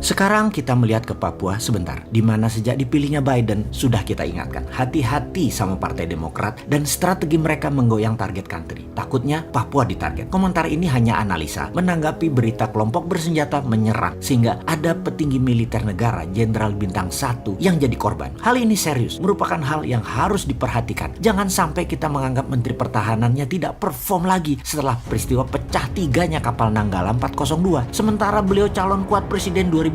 Sekarang kita melihat ke Papua sebentar, di mana sejak dipilihnya Biden sudah kita ingatkan, hati-hati sama Partai Demokrat dan strategi mereka menggoyang target country. Takutnya Papua ditarget. Komentar ini hanya analisa menanggapi berita kelompok bersenjata menyerang sehingga ada petinggi militer negara Jenderal Bintang 1 yang jadi korban. Hal ini serius, merupakan hal yang harus diperhatikan. Jangan sampai kita menganggap Menteri Pertahanannya tidak perform lagi setelah peristiwa pecah tiganya kapal Nanggala 402. Sementara beliau calon kuat presiden 2024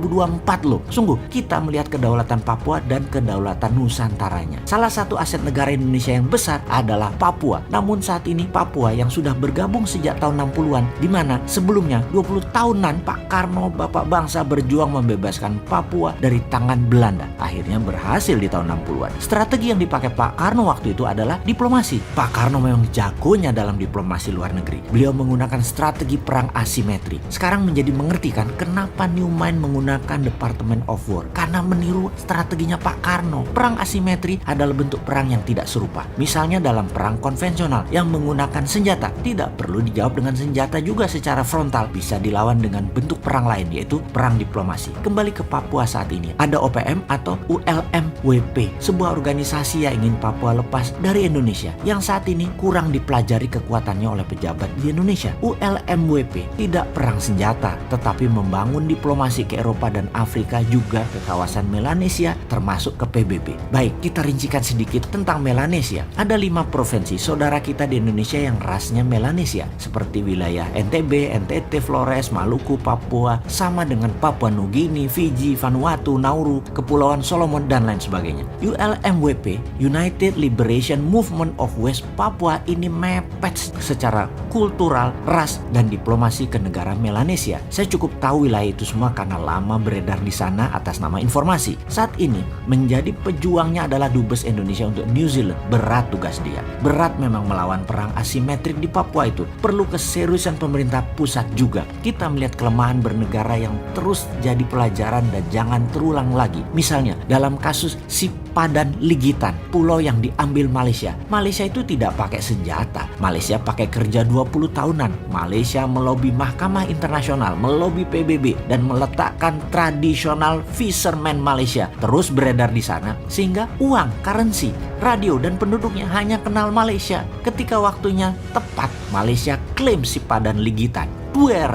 loh. Sungguh, kita melihat kedaulatan Papua dan kedaulatan Nusantaranya. Salah satu aset negara Indonesia yang besar adalah Papua. Namun saat ini Papua yang sudah bergabung sejak tahun 60-an, di mana sebelumnya 20 tahunan Pak Karno, Bapak Bangsa berjuang membebaskan Papua dari tangan Belanda. Akhirnya berhasil di tahun 60-an. Strategi yang dipakai Pak Karno waktu itu adalah diplomasi. Pak Karno memang jagonya dalam diplomasi luar negeri. Beliau menggunakan strategi perang asimetri. Sekarang menjadi mengerti kan kenapa Newman menggunakan Department of War, karena meniru strateginya Pak Karno. Perang asimetri adalah bentuk perang yang tidak serupa. Misalnya dalam perang konvensional yang menggunakan senjata, tidak perlu dijawab dengan senjata juga secara frontal, bisa dilawan dengan bentuk perang lain, yaitu perang diplomasi. Kembali ke Papua saat ini, ada OPM atau ULMWP, sebuah organisasi yang ingin Papua lepas dari Indonesia yang saat ini kurang dipelajari kekuatannya oleh pejabat di Indonesia. ULMWP tidak perang senjata, tetapi membangun diplomasi ke Eropa dan Afrika, juga ke kawasan Melanesia termasuk ke PBB. Baik, kita rincikan sedikit tentang Melanesia. Ada 5 provinsi saudara kita di Indonesia yang rasnya Melanesia, seperti wilayah NTB, NTT, Flores, Maluku, Papua, sama dengan Papua Nugini, Fiji, Vanuatu, Nauru, Kepulauan Solomon, dan lain sebagainya. ULMWP, United Liberation Movement of West Papua, ini mepet secara kultural, ras, dan diplomasi ke negara Melanesia. Saya cukup tahu wilayah itu semua karena lama beredar di sana atas nama informasi. Saat ini menjadi pejuangnya adalah Dubes Indonesia untuk New Zealand. Berat tugas dia. Berat memang melawan perang asimetrik di Papua itu. Perlu keseriusan pemerintah pusat juga. Kita melihat kelemahan bernegara yang terus jadi pelajaran dan jangan terulang lagi. Misalnya dalam kasus Sipadan Ligitan, pulau yang diambil Malaysia. Malaysia itu tidak pakai senjata. Malaysia pakai kerja 20 tahunan. Malaysia melobi Mahkamah Internasional, melobi PBB, dan meletakkan tradisional fisherman Malaysia terus beredar di sana, sehingga uang, currency, radio, dan penduduknya hanya kenal Malaysia. Ketika waktunya tepat, Malaysia klaim Sipadan Ligitan.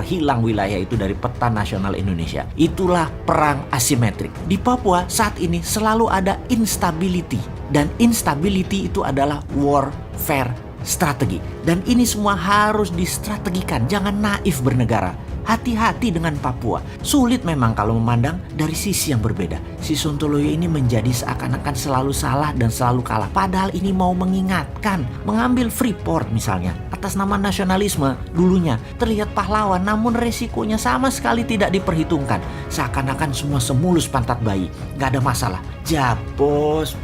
Hilang wilayah itu dari peta nasional Indonesia. Itulah perang asimetrik. Di Papua saat ini selalu ada instability, dan instability itu adalah warfare strategi. Dan ini semua harus distrategikan. Jangan naif bernegara. Hati-hati dengan Papua. Sulit memang kalau memandang dari sisi yang berbeda. Si Sontoloyo ini menjadi seakan-akan selalu salah dan selalu kalah. Padahal ini mau mengingatkan. Mengambil Freeport misalnya, atas nama nasionalisme dulunya terlihat pahlawan, namun resikonya sama sekali tidak diperhitungkan. Seakan-akan semua semulus pantat bayi. Gak ada masalah. Bos.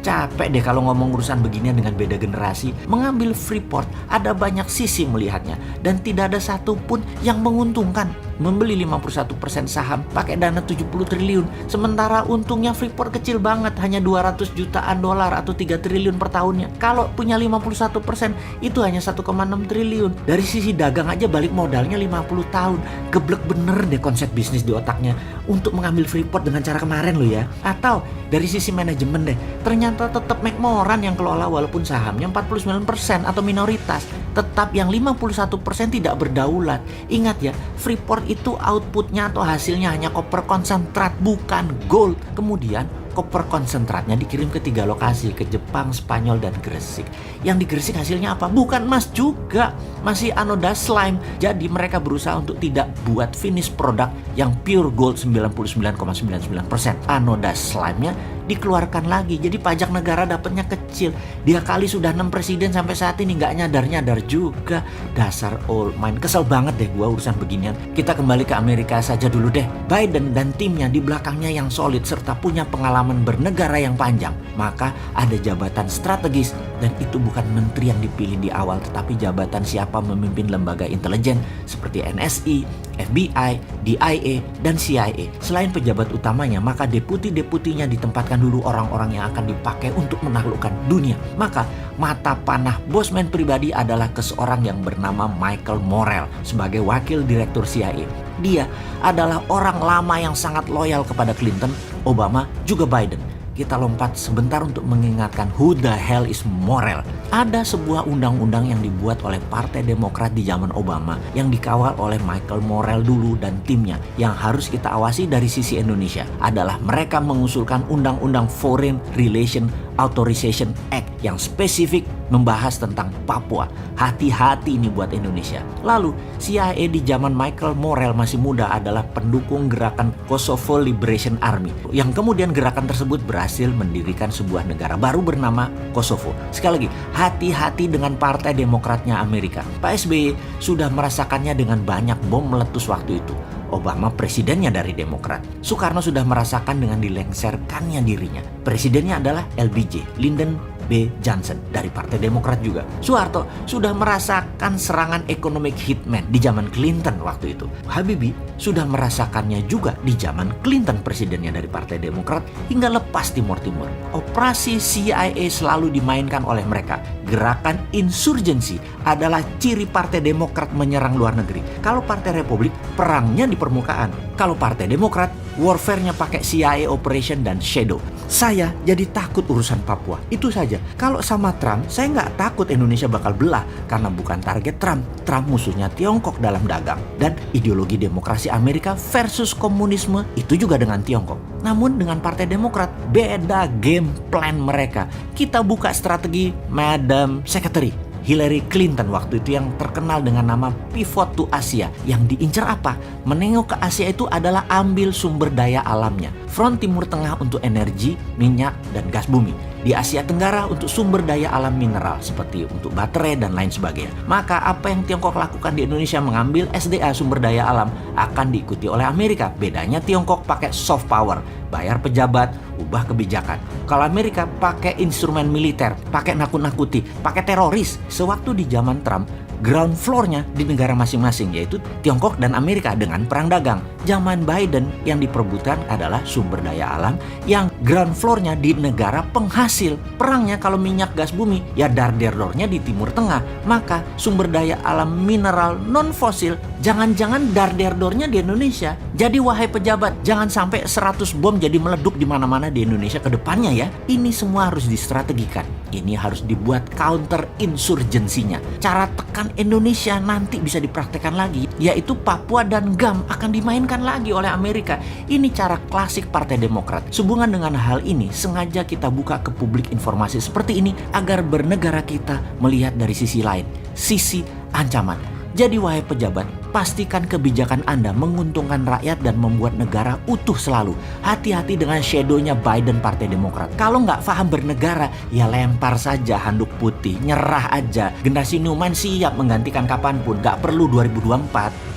Capek deh kalau ngomong urusan beginian dengan beda generasi. Mengambil Freeport ada banyak sisi melihatnya, dan tidak ada satupun yang menguntungkan. Membeli 51% saham pakai dana 70 triliun, sementara untungnya Freeport kecil banget, hanya 200 jutaan dolar atau 3 triliun per tahunnya. Kalau punya 51% itu hanya 1,6 triliun. Dari sisi dagang aja balik modalnya 50 tahun. Geblek bener deh konsep bisnis di otaknya untuk mengambil Freeport dengan cara kemarin lo ya. Atau dari sisi manajemen deh, ternyata tetap McMoran yang kelola walaupun sahamnya 49% atau minoritas. Tetap yang 51% tidak berdaulat. Ingat ya, Freeport itu outputnya atau hasilnya hanya koper konsentrat, bukan gold. Kemudian koper konsentratnya dikirim ke 3 lokasi, ke Jepang, Spanyol, dan Gresik. Yang di Gresik hasilnya apa? Bukan emas juga, masih anoda slime. Jadi mereka berusaha untuk tidak buat finish product yang pure gold 99,99%. Anoda slime-nya dikeluarkan lagi, jadi pajak negara dapatnya kecil. Dia kali sudah 6 presiden sampai saat ini nggak nyadar juga. Dasar old mind. Kesel banget deh gua urusan beginian. Kita kembali ke Amerika saja dulu deh. Biden dan timnya di belakangnya yang solid serta punya pengalaman bernegara yang panjang, maka ada jabatan strategis Dan itu bukan menteri yang dipilih di awal, tetapi jabatan siapa memimpin lembaga intelijen seperti NSI, FBI, DIA, dan CIA. Selain pejabat utamanya, maka deputi-deputinya ditempatkan dulu orang-orang yang akan dipakai untuk menaklukkan dunia. Maka mata panah bosman pribadi adalah seorang yang bernama Michael Morrell sebagai wakil direktur CIA. Dia adalah orang lama yang sangat loyal kepada Clinton, Obama, juga Biden. Kita lompat sebentar untuk mengingatkan who the hell is Morrell. Ada sebuah undang-undang yang dibuat oleh Partai Demokrat di zaman Obama yang dikawal oleh Michael Morrell dulu dan timnya. Yang harus kita awasi dari sisi Indonesia adalah mereka mengusulkan Undang-Undang Foreign Relation Authorization Act yang spesifik membahas tentang Papua. Hati-hati ini buat Indonesia. Lalu CIA di zaman Michael Morrell masih muda adalah pendukung gerakan Kosovo Liberation Army, yang kemudian gerakan tersebut berhasil mendirikan sebuah negara baru bernama Kosovo. Sekali lagi, hati-hati dengan Partai Demokratnya Amerika. Pak SBY sudah merasakannya dengan banyak bom meletus waktu itu. Obama presidennya dari Demokrat. Soekarno sudah merasakan dengan dilengserkannya dirinya. Presidennya adalah LBJ, Lyndon B. Johnson dari Partai Demokrat juga. Soeharto sudah merasakan serangan economic hitman di zaman Clinton waktu itu. Habibie sudah merasakannya juga di zaman Clinton presidennya dari Partai Demokrat hingga lepas Timur Timur. Operasi CIA selalu dimainkan oleh mereka. Gerakan insurgensi adalah ciri Partai Demokrat menyerang luar negeri. Kalau Partai Republik perangnya di permukaan. Kalau Partai Demokrat warfare-nya pakai CIA operation dan shadow. Saya jadi takut urusan Papua. Itu saja. Kalau sama Trump, saya nggak takut Indonesia bakal belah karena bukan target Trump. Trump musuhnya Tiongkok dalam dagang. Dan ideologi demokrasi Amerika versus komunisme itu juga dengan Tiongkok. Namun dengan Partai Demokrat, beda game plan mereka. Kita buka strategi Madam Secretary Hillary Clinton waktu itu yang terkenal dengan nama Pivot to Asia. Yang diincar apa? Menengok ke Asia itu adalah ambil sumber daya alamnya. Front Timur Tengah untuk energi, minyak, dan gas bumi. Di Asia Tenggara untuk sumber daya alam mineral seperti untuk baterai dan lain sebagainya. Maka apa yang Tiongkok lakukan di Indonesia mengambil SDA sumber daya alam akan diikuti oleh Amerika. Bedanya Tiongkok pakai soft power, bayar pejabat, ubah kebijakan. Kalau Amerika pakai instrumen militer, pakai nakut-nakuti, pakai teroris. Sewaktu di zaman Trump, ground floor-nya di negara masing-masing yaitu Tiongkok dan Amerika dengan perang dagang. Zaman Biden yang diperebutkan adalah sumber daya alam yang ground floor-nya di negara penghasil. Perangnya kalau minyak gas bumi ya dar-der-dornya di Timur Tengah. Maka sumber daya alam mineral non-fosil jangan-jangan dar-der-dornya di Indonesia. Jadi wahai pejabat, jangan sampai 100 bom jadi meleduk di mana-mana di Indonesia ke depannya ya. Ini semua harus distrategikan. Ini harus dibuat counter insurgensinya. Cara tekan Indonesia nanti bisa dipraktekkan lagi, yaitu Papua dan GAM akan dimainkan lagi oleh Amerika. Ini cara klasik Partai Demokrat. Sehubungan dengan hal ini, sengaja kita buka ke publik informasi seperti ini agar bernegara kita melihat dari sisi lain, sisi ancaman. Jadi wahai pejabat, pastikan kebijakan Anda menguntungkan rakyat dan membuat negara utuh selalu. Hati-hati dengan shadow-nya Biden Partai Demokrat. Kalau nggak paham bernegara, ya lempar saja handuk putih, nyerah aja. Generasi Newman siap menggantikan kapanpun, nggak perlu 2024.